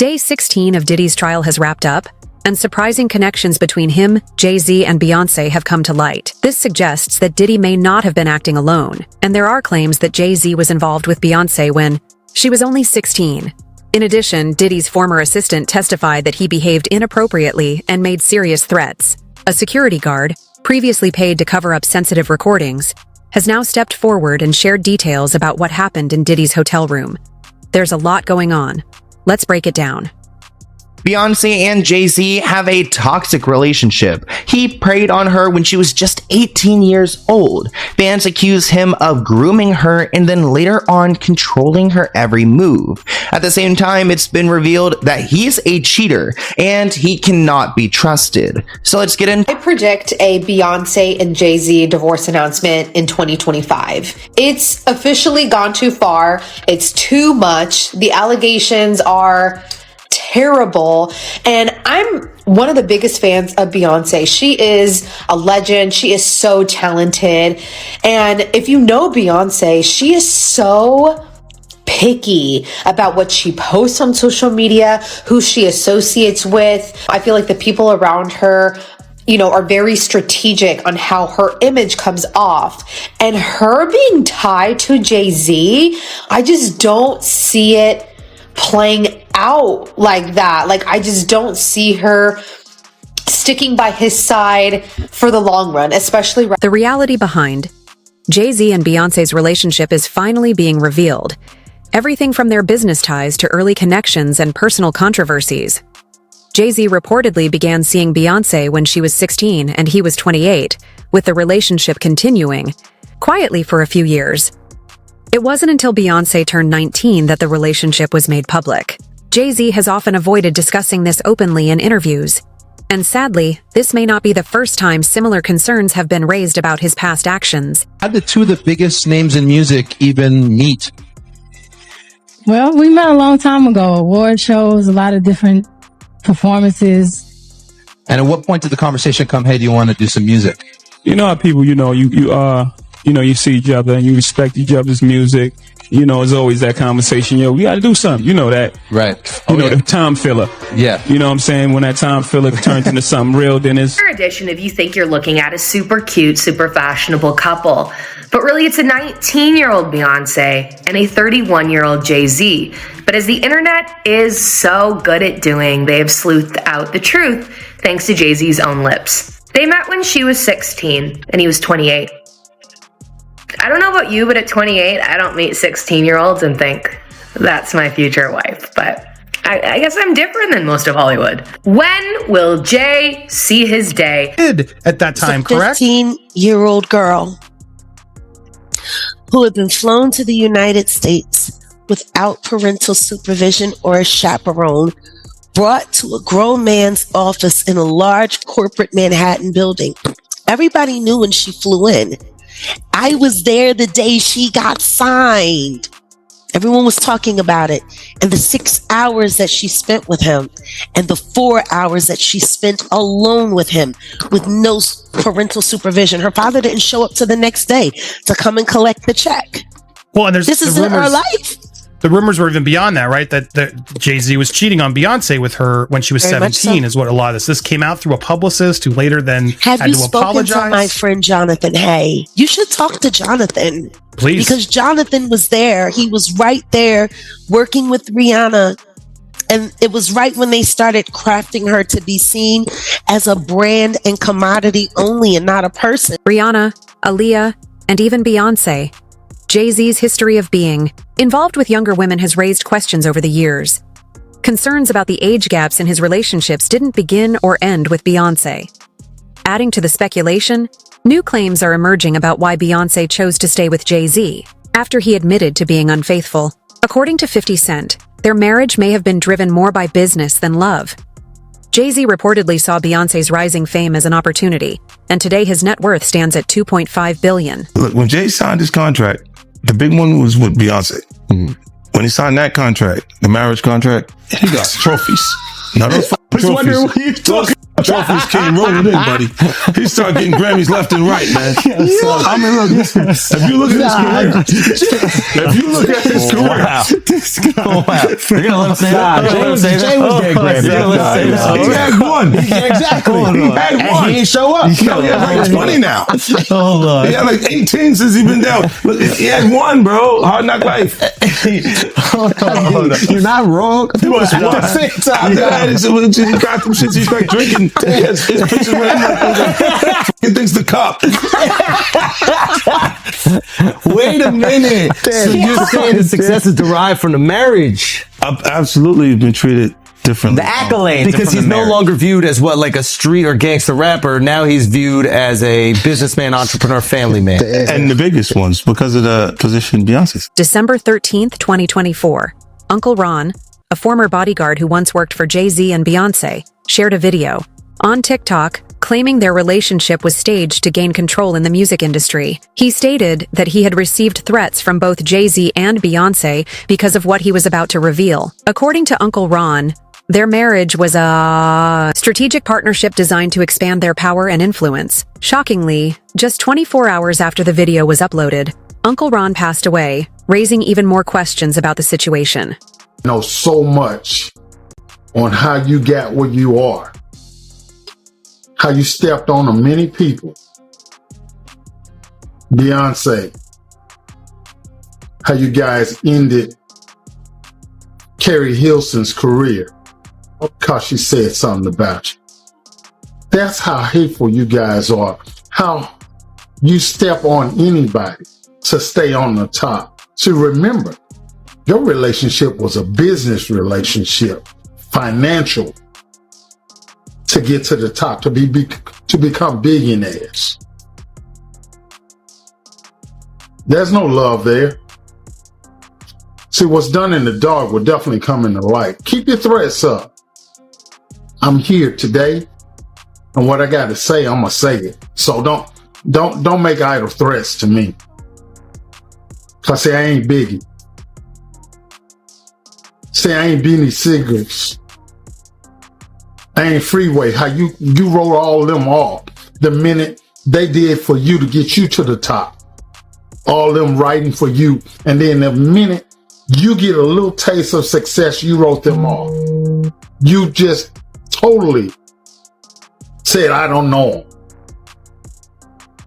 Day 16 of Diddy's trial has wrapped up, and surprising connections between him, Jay-Z, and Beyoncé have come to light. This suggests that Diddy may not have been acting alone, and there are claims that Jay-Z was involved with Beyoncé when she was only 16. In addition, Diddy's former assistant testified that he behaved inappropriately and made serious threats. A security guard, previously paid to cover up sensitive recordings, has now stepped forward and shared details about what happened in Diddy's hotel room. There's a lot going on. Let's break it down. Beyoncé and Jay-Z have a toxic relationship. He preyed on her when she was just 18 years old. Fans accuse him of grooming her and then later on controlling her every move. At the same time, it's been revealed that he's a cheater and he cannot be trusted. So let's get in. I predict a Beyoncé and Jay-Z divorce announcement in 2025. It's officially gone too far. It's too much. The allegations are terrible. And I'm one of the biggest fans of Beyonce. She is a legend. She is so talented. And if you know Beyonce, she is so picky about what she posts on social media, who she associates with. I feel like the people around her, are very strategic on how her image comes off. And her being tied to Jay-Z, I just don't see it playing out like that. Like, I just don't see her sticking by his side for the long run, especially. The reality behind Jay-Z and Beyoncé's relationship is finally being revealed. Everything from their business ties to early connections and personal controversies. Jay-Z reportedly began seeing Beyoncé when she was 16 and he was 28, with the relationship continuing quietly for a few years. It wasn't until Beyoncé turned 19 that the relationship was made public. Jay-Z has often avoided discussing this openly in interviews. And sadly, this may not be the first time similar concerns have been raised about his past actions. How did two of the biggest names in music even meet? Well, we met a long time ago. Award shows, a lot of different performances. And at what point did the conversation come, hey, do you want to do some music? You know how people, you see each other and you respect each other's music. It's always that conversation. We got to do something. You know that. Right. The time filler. Yeah. You know what I'm saying? When that time filler turns into something real, then it's... In addition, if you think you're looking at a super cute, super fashionable couple, but really it's a 19-year-old Beyonce and a 31-year-old Jay-Z. But as the internet is so good at doing, they have sleuthed out the truth thanks to Jay-Z's own lips. They met when she was 16 and he was 28. I don't know about you, but at 28, I don't meet 16-year-olds and think, that's my future wife. But I guess I'm different than most of Hollywood. When will Jay see his day? At that time, correct? 15-year-old girl who had been flown to the United States without parental supervision or a chaperone, brought to a grown man's office in a large corporate Manhattan building. Everybody knew when she flew in. I was there the day she got signed. Everyone was talking about it. And the 6 hours that she spent with him and the 4 hours that she spent alone with him with no parental supervision. Her father didn't show up till the next day to come and collect the check. Well, and this is her life. The rumors were even beyond that, right? That Jay-Z was cheating on Beyonce with her when she was 17 is what a lot of this came out through a publicist who later then had to spoken apologize. To my friend Jonathan Hay? You should talk to Jonathan. Please. Because Jonathan was there. He was right there working with Rihanna. And it was right when they started crafting her to be seen as a brand and commodity only and not a person. Rihanna, Aaliyah, and even Beyoncé. Jay-Z's history of being involved with younger women has raised questions over the years. Concerns about the age gaps in his relationships didn't begin or end with Beyoncé. Adding to the speculation, new claims are emerging about why Beyoncé chose to stay with Jay-Z after he admitted to being unfaithful. According to 50 Cent, their marriage may have been driven more by business than love. Jay-Z reportedly saw Beyoncé's rising fame as an opportunity, and today his net worth stands at $2.5 billion. Look, when Jay signed his contract, the big one was with Beyonce. Mm-hmm. When he signed that contract, the marriage contract, he got trophies. Not those trophies. trophies came rolling in, buddy. He started getting Grammys left and right, man. I mean, look, if you look at his career, You're gonna let him say that? Jay was getting Grammys. he had one. Exactly. He had one. He ain't show up. He has like 20 now. He had like 18 since he been down. Look, he had one, bro. Hard Knock Life. You're not wrong. He got some shit. He started drinking. His pictures were he thinks the cup. Wait a minute. So you're saying the success is derived from the marriage? Absolutely, been treated differently. The accolades. Because he's no longer viewed as what, like a street or gangster rapper. Now he's viewed as a businessman, entrepreneur, family man. And the biggest ones because of the position Beyonce's. December 13th, 2024. Uncle Ron, a former bodyguard who once worked for Jay-Z and Beyonce, shared a video on TikTok claiming their relationship was staged to gain control in the music industry. He stated that he had received threats from both Jay-Z and Beyonce because of what he was about to reveal. According to Uncle Ron, their marriage was a strategic partnership designed to expand their power and influence. Shockingly, just 24 hours after the video was uploaded, Uncle Ron passed away, raising even more questions about the situation. Know so much on how you got where you are, how you stepped on many people. Beyonce, how you guys ended Carrie Hilson's career because she said something about you. That's how hateful you guys are. How you step on anybody to stay on the top. So remember, your relationship was a business relationship, financial, to get to the top, to become billionaires. There's no love there. See, what's done in the dark will definitely come in the light. Keep your threats up. I'm here today, and what I got to say, I'm gonna say it. So don't make idle threats to me. Cause say I ain't Biggie. Say I ain't Beanie Cigarettes. I ain't Freeway. How you wrote all them off the minute they did for you to get you to the top. All them writing for you, and then the minute you get a little taste of success, you wrote them off. You just totally said, I don't know him.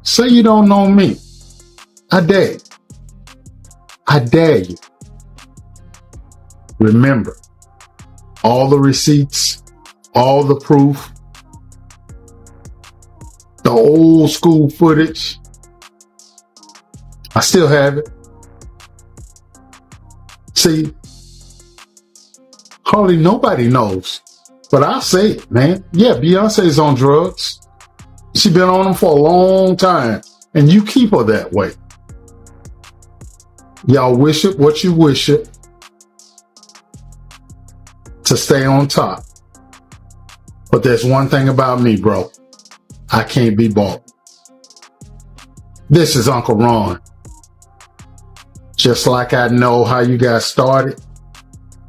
Say you don't know me. I dare you. I dare you. Remember, all the receipts, all the proof, the old school footage, I still have it. See, hardly nobody knows, but I'll say it, man. Yeah, Beyonce's on drugs. She been on them for a long time, and you keep her that way. Y'all wish it what you wish it to stay on top. But there's one thing about me, bro. I can't be bought. This is Uncle Ron. Just like I know how you guys started,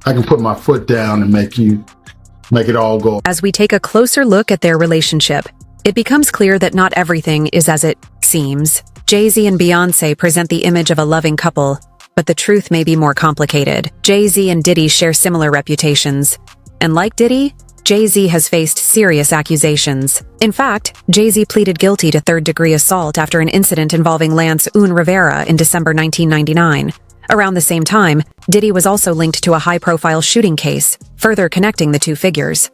I can put my foot down and make it all go. As we take a closer look at their relationship, it becomes clear that not everything is as it seems. Jay-Z and Beyonce present the image of a loving couple, but the truth may be more complicated. Jay-Z and Diddy share similar reputations. And like Diddy, Jay-Z has faced serious accusations. In fact, Jay-Z pleaded guilty to third-degree assault after an incident involving Lance Rivera in December 1999. Around the same time, Diddy was also linked to a high-profile shooting case, further connecting the two figures.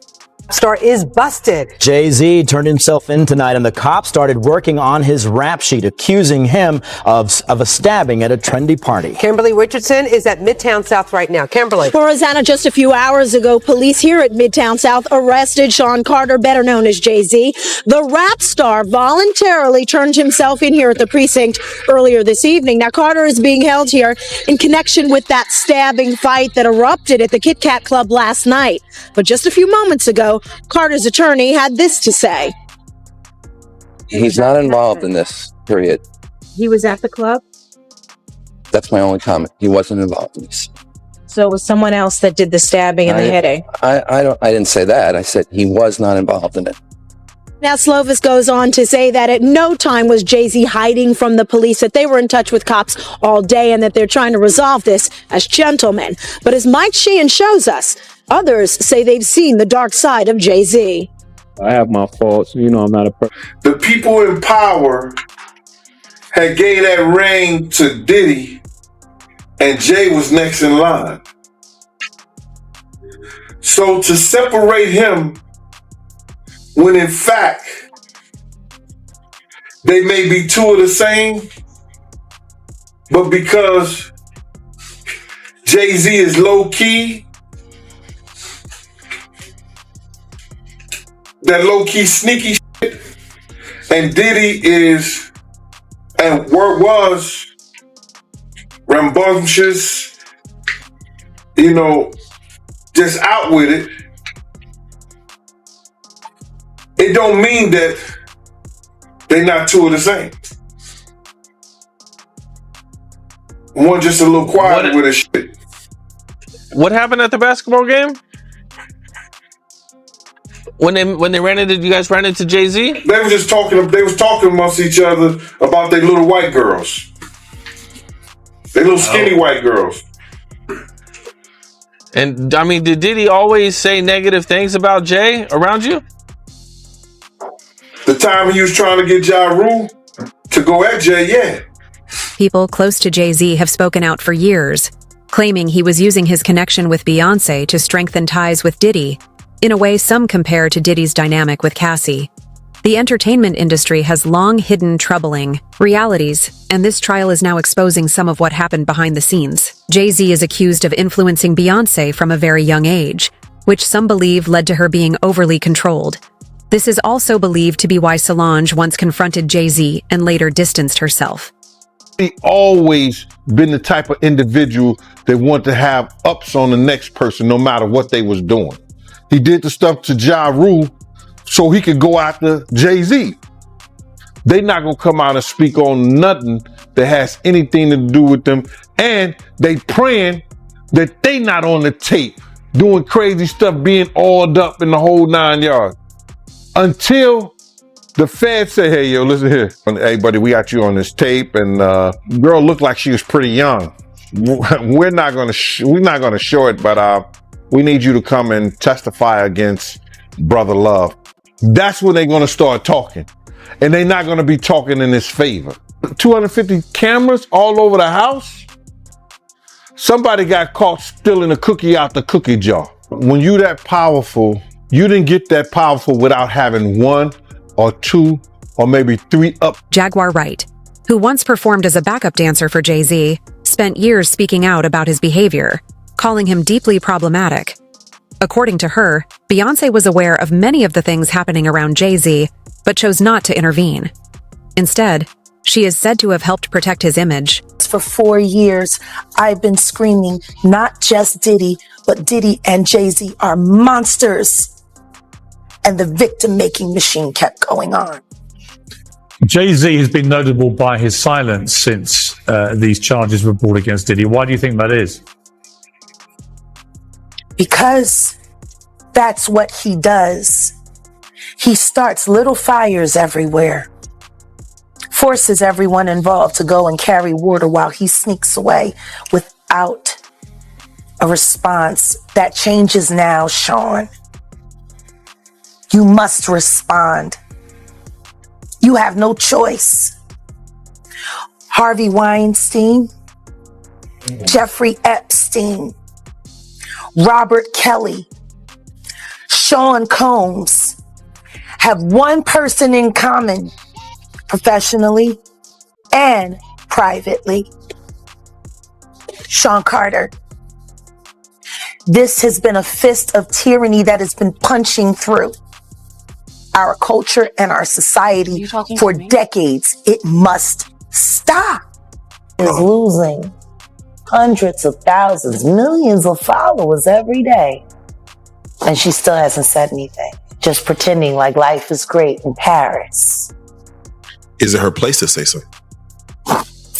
Star is busted. Jay-Z turned himself in tonight, and the cops started working on his rap sheet, accusing him of a stabbing at a trendy party. Kimberly Richardson is at Midtown South right now. Kimberly. Well, Rosanna, just a few hours ago, police here at Midtown South arrested Sean Carter, better known as Jay-Z. The rap star voluntarily turned himself in here at the precinct earlier this evening. Now, Carter is being held here in connection with that stabbing fight that erupted at the Kit Kat Club last night. But just a few moments ago, Carter's attorney had this to say. He's not involved in this, period. He was at the club? That's my only comment. He wasn't involved in this. So it was someone else that did the stabbing and the hitting? I didn't say that. I said he was not involved in it. Now, Slovis goes on to say that at no time was Jay-Z hiding from the police, that they were in touch with cops all day and that they're trying to resolve this as gentlemen. But as Mike Sheehan shows us, others say they've seen the dark side of Jay-Z. I have my faults. You know, I'm not a person. The people in power had gave that reign to Diddy, and Jay was next in line. So to separate him, when in fact they may be two of the same, but because Jay-Z is low key, that low key sneaky shit, and Diddy is and was rambunctious, you know, just out with it. It don't mean that they not two of the same. One just a little quiet with his shit. What happened at the basketball game? When they ran into, you guys ran into Jay-Z? They were just talking. They was talking amongst each other about their little white girls. They little skinny white girls. And I mean, did Diddy always say negative things about Jay around you? The time he was trying to get Ja Rule to go at Jay, yeah. People close to Jay-Z have spoken out for years, claiming he was using his connection with Beyonce to strengthen ties with Diddy, in a way some compare to Diddy's dynamic with Cassie. The entertainment industry has long hidden troubling realities, and this trial is now exposing some of what happened behind the scenes. Jay-Z is accused of influencing Beyonce from a very young age, which some believe led to her being overly controlled. This is also believed to be why Solange once confronted Jay-Z and later distanced herself. He always been the type of individual that wanted to have ups on the next person no matter what they was doing. He did the stuff to Ja Rule so he could go after Jay-Z. They not gonna come out and speak on nothing that has anything to do with them, and they praying that they not on the tape doing crazy stuff, being oiled up in the whole 9 yards. Until the feds say, hey, yo, listen here. Hey, buddy, we got you on this tape, and girl looked like she was pretty young. We're not gonna show it, but we need you to come and testify against Brother Love. That's when they're gonna start talking, and they're not gonna be talking in his favor. 250 cameras all over the house. Somebody got caught stealing a cookie out the cookie jar. When you that powerful, you didn't get that powerful without having one or two or maybe three up. Jaguar Wright, who once performed as a backup dancer for Jay-Z, spent years speaking out about his behavior, calling him deeply problematic. According to her, Beyonce was aware of many of the things happening around Jay-Z, but chose not to intervene. Instead, she is said to have helped protect his image. For 4 years, I've been screaming, not just Diddy, but Diddy and Jay-Z are monsters. And the victim-making machine kept going on. Jay-Z has been notable by his silence since these charges were brought against Diddy. Why do you think that is? Because that's what he does. He starts little fires everywhere, forces everyone involved to go and carry water while he sneaks away without a response. That changes now, Sean. You must respond. You have no choice. Harvey Weinstein, Jeffrey Epstein, Robert Kelly, Sean Combs have one person in common, professionally and privately. Sean Carter. This has been a fist of tyranny that has been punching through our culture and our society for decades. It must stop. Is losing hundreds of thousands, millions of followers every day. And she still hasn't said anything, just pretending like life is great in Paris. Is it her place to say so?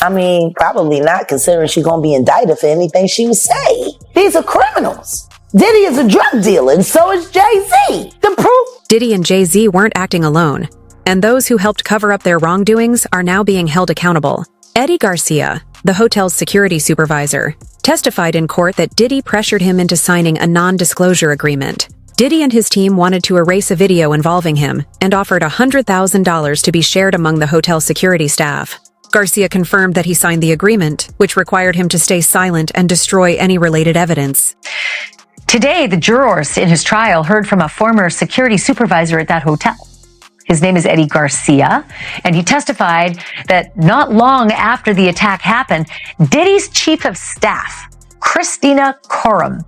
I mean, probably not, considering she's going to be indicted for anything she would say. These are criminals. Diddy is a drug dealer, and so is Jay-Z. The proof Diddy and Jay-Z weren't acting alone, and those who helped cover up their wrongdoings are now being held accountable. Eddie Garcia, the hotel's security supervisor, testified in court that Diddy pressured him into signing a non-disclosure agreement. Diddy and his team wanted to erase a video involving him and offered $100,000 to be shared among the hotel security staff. Garcia confirmed that he signed the agreement, which required him to stay silent and destroy any related evidence. Today, the jurors in his trial heard from a former security supervisor at that hotel. His name is Eddie Garcia, and he testified that not long after the attack happened, Diddy's chief of staff, Christina Courtroom,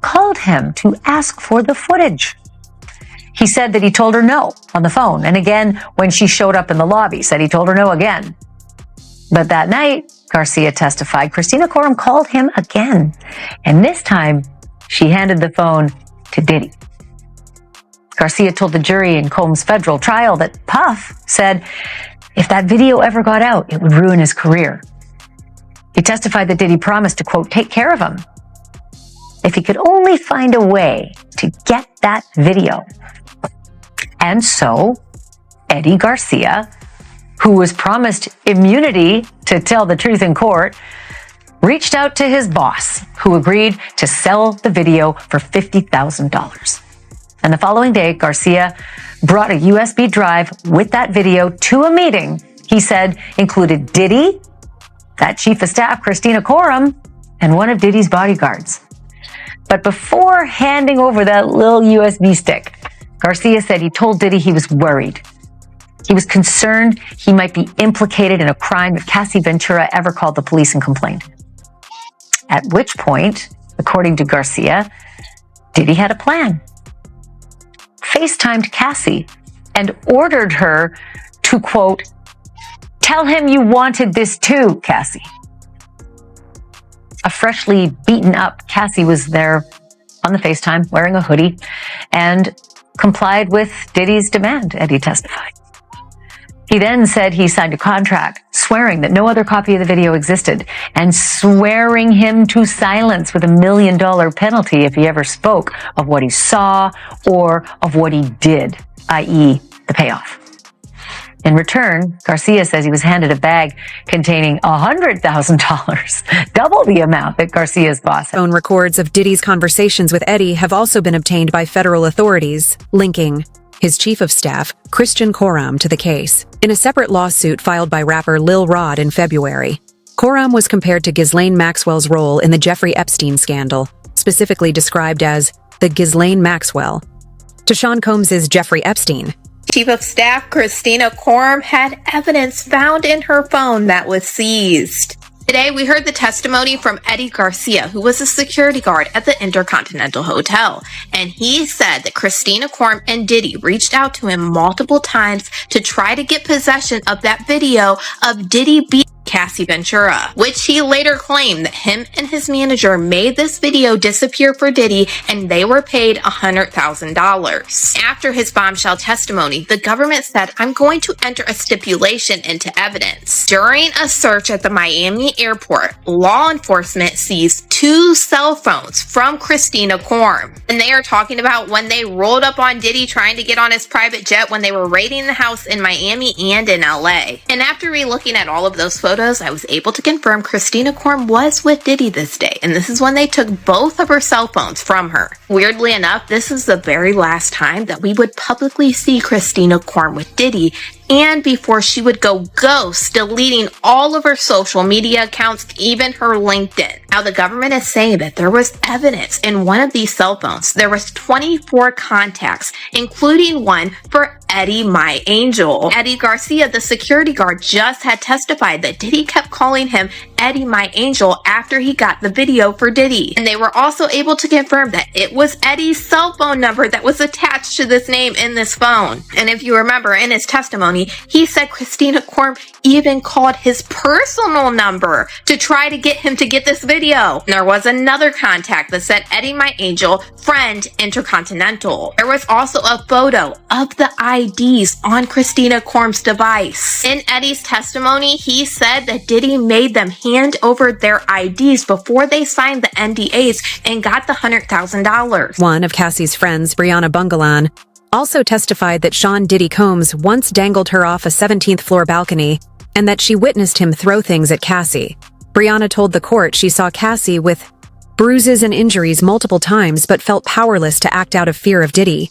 called him to ask for the footage. He said that he told her no on the phone, and again when she showed up in the lobby, said he told her no again. But that night, Garcia testified, Christina Courtroom called him again, and this time she handed the phone to Diddy. Garcia told the jury in Combs' federal trial that Puff said if that video ever got out, it would ruin his career. He testified that Diddy promised to, quote, take care of him if he could only find a way to get that video. And so, Eddie Garcia, who was promised immunity to tell the truth in court, reached out to his boss, who agreed to sell the video for $50,000. And the following day, Garcia brought a USB drive with that video to a meeting he said included Diddy, that chief of staff, Christina Courtroom, and one of Diddy's bodyguards. But before handing over that little USB stick, Garcia said he told Diddy he was worried. He was concerned he might be implicated in a crime if Cassie Ventura ever called the police and complained. At which point, according to Garcia, Diddy had a plan. FaceTimed Cassie and ordered her to, quote, tell him you wanted this too, Cassie. A freshly beaten up Cassie was there on the FaceTime wearing a hoodie and complied with Diddy's demand, Eddie testified. He then said he signed a contract swearing that no other copy of the video existed and swearing him to silence with $1 million penalty if he ever spoke of what he saw or of what he did, i.e. the payoff. In return, Garcia says he was handed a bag containing $100,000, double the amount that Garcia's boss had. Phone records of Diddy's conversations with Eddie have also been obtained by federal authorities, linking his chief of staff, Christian Courtroom, to the case. In a separate lawsuit filed by rapper Lil Rod in February, Courtroom was compared to Ghislaine Maxwell's role in the Jeffrey Epstein scandal, specifically described as the Ghislaine Maxwell, to Sean Combs' Jeffrey Epstein. Chief of Staff Christina Courtroom had evidence found in her phone that was seized. Today, we heard the testimony from Eddie Garcia, who was a security guard at the Intercontinental Hotel. And he said that Christina Courtroom and Diddy reached out to him multiple times to try to get possession of that video of Diddy beating Cassie Ventura, which he later claimed that him and his manager made this video disappear for Diddy and they were paid $100,000. After his bombshell testimony, the government said, I'm going to enter a stipulation into evidence. During a search at the Miami airport, law enforcement seized 2 cell phones from Christina Courtroom. And they are talking about when they rolled up on Diddy trying to get on his private jet when they were raiding the house in Miami and in LA. And after re-looking at all of those photos, I was able to confirm Christina Courtroom was with Diddy this day, and this is when they took both of her cell phones from her. Weirdly enough, this is the very last time that we would publicly see Christina Courtroom with Diddy, and before she would go ghost, deleting all of her social media accounts, even her LinkedIn. Now, the government is saying that there was evidence in one of these cell phones. There was 24 contacts, including one for Eddie My Angel. Eddie Garcia, the security guard, just had testified that Diddy kept calling him Eddie My Angel after he got the video for Diddy. And they were also able to confirm that it was Eddie's cell phone number that was attached to this name in this phone. And if you remember in his testimony, he said Christina Courtroom even called his personal number to try to get him to get this video. And there was another contact that said Eddie My Angel, friend Intercontinental. There was also a photo of the IDs on Christina Courtroom's device. In Eddie's testimony, he said that Diddy made them hand over their IDs before they signed the NDAs and got the $100,000. One of Cassie's friends, Brianna Bungalan, also testified that Sean Diddy Combs once dangled her off a 17th floor balcony and that she witnessed him throw things at Cassie. Brianna told the court she saw Cassie with bruises and injuries multiple times but felt powerless to act out of fear of Diddy.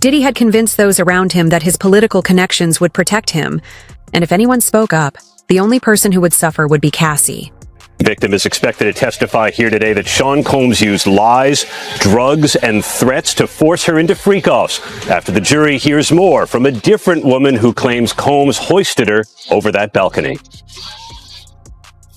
Diddy had convinced those around him that his political connections would protect him, and if anyone spoke up, the only person who would suffer would be Cassie. The victim is expected to testify here today that Sean Combs used lies, drugs, and threats to force her into freak-offs after the jury hears more from a different woman who claims Combs hoisted her over that balcony.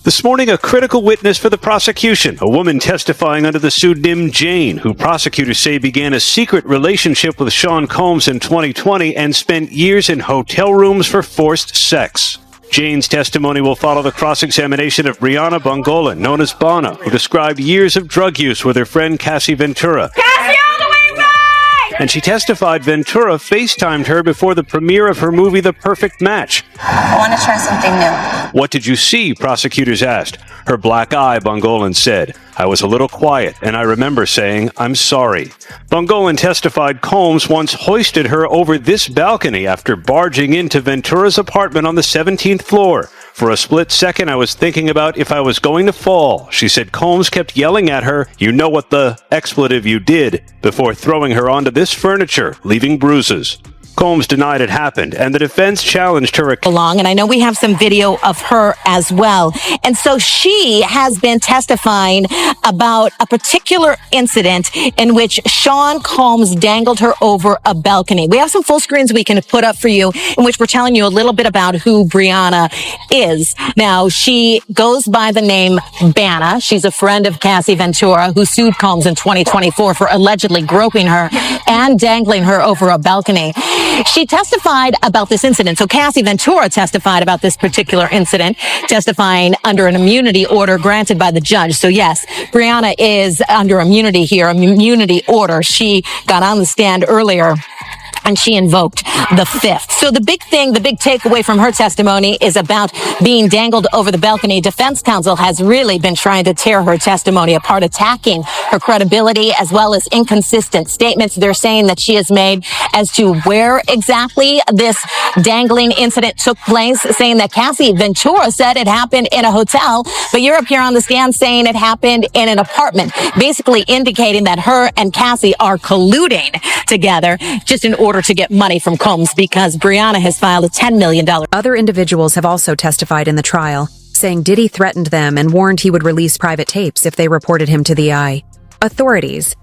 This morning, a critical witness for the prosecution, a woman testifying under the pseudonym Jane, who prosecutors say began a secret relationship with Sean Combs in 2020 and spent years in hotel rooms for forced sex. Jane's testimony will follow the cross-examination of Brianna Bongolan, known as Bana, who described years of drug use with her friend Cassie Ventura. Cassie, all the way back! And she testified Ventura FaceTimed her before the premiere of her movie The Perfect Match. I want to try something new. What did you see? Prosecutors asked. Her black eye, Bongolan said. I was a little quiet, and I remember saying, I'm sorry. Bongolan testified Combs once hoisted her over this balcony after barging into Ventura's apartment on the 17th floor. For a split second, I was thinking about if I was going to fall. She said Combs kept yelling at her, you know what the expletive you did, before throwing her onto this furniture, leaving bruises. Combs denied it happened, and the defense challenged her. Along, and I know we have some video of her as well. And so she has been testifying about a particular incident in which Sean Combs dangled her over a balcony. We have some full screens we can put up for you in which we're telling you a little bit about who Brianna is. Now, she goes by the name Bana. She's a friend of Cassie Ventura, who sued Combs in 2024 for allegedly groping her and dangling her over a balcony. She testified about this incident. So Cassie Ventura testified about this particular incident, testifying under an immunity order granted by the judge. So yes, Brianna is under immunity here, immunity order. She got on the stand earlier and she invoked the fifth. So the big thing, the big takeaway from her testimony is about being dangled over the balcony. Defense counsel has really been trying to tear her testimony apart, attacking her credibility as well as inconsistent statements they're saying that she has made as to where exactly this dangling incident took place, saying that Cassie Ventura said it happened in a hotel, but you're up here on the stand saying it happened in an apartment, basically indicating that her and Cassie are colluding together just in order to get money from Combs, because Brianna has filed a $10 million. Other individuals have also testified in the trial, saying Diddy threatened them and warned he would release private tapes if they reported him to the Eye. Authorities: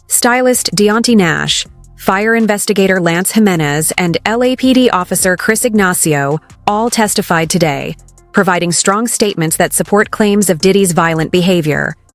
stylist Deonte Nash, fire investigator Lance Jimenez, and LAPD officer Chris Ignacio all testified today, providing strong statements that support claims of Diddy's violent behavior.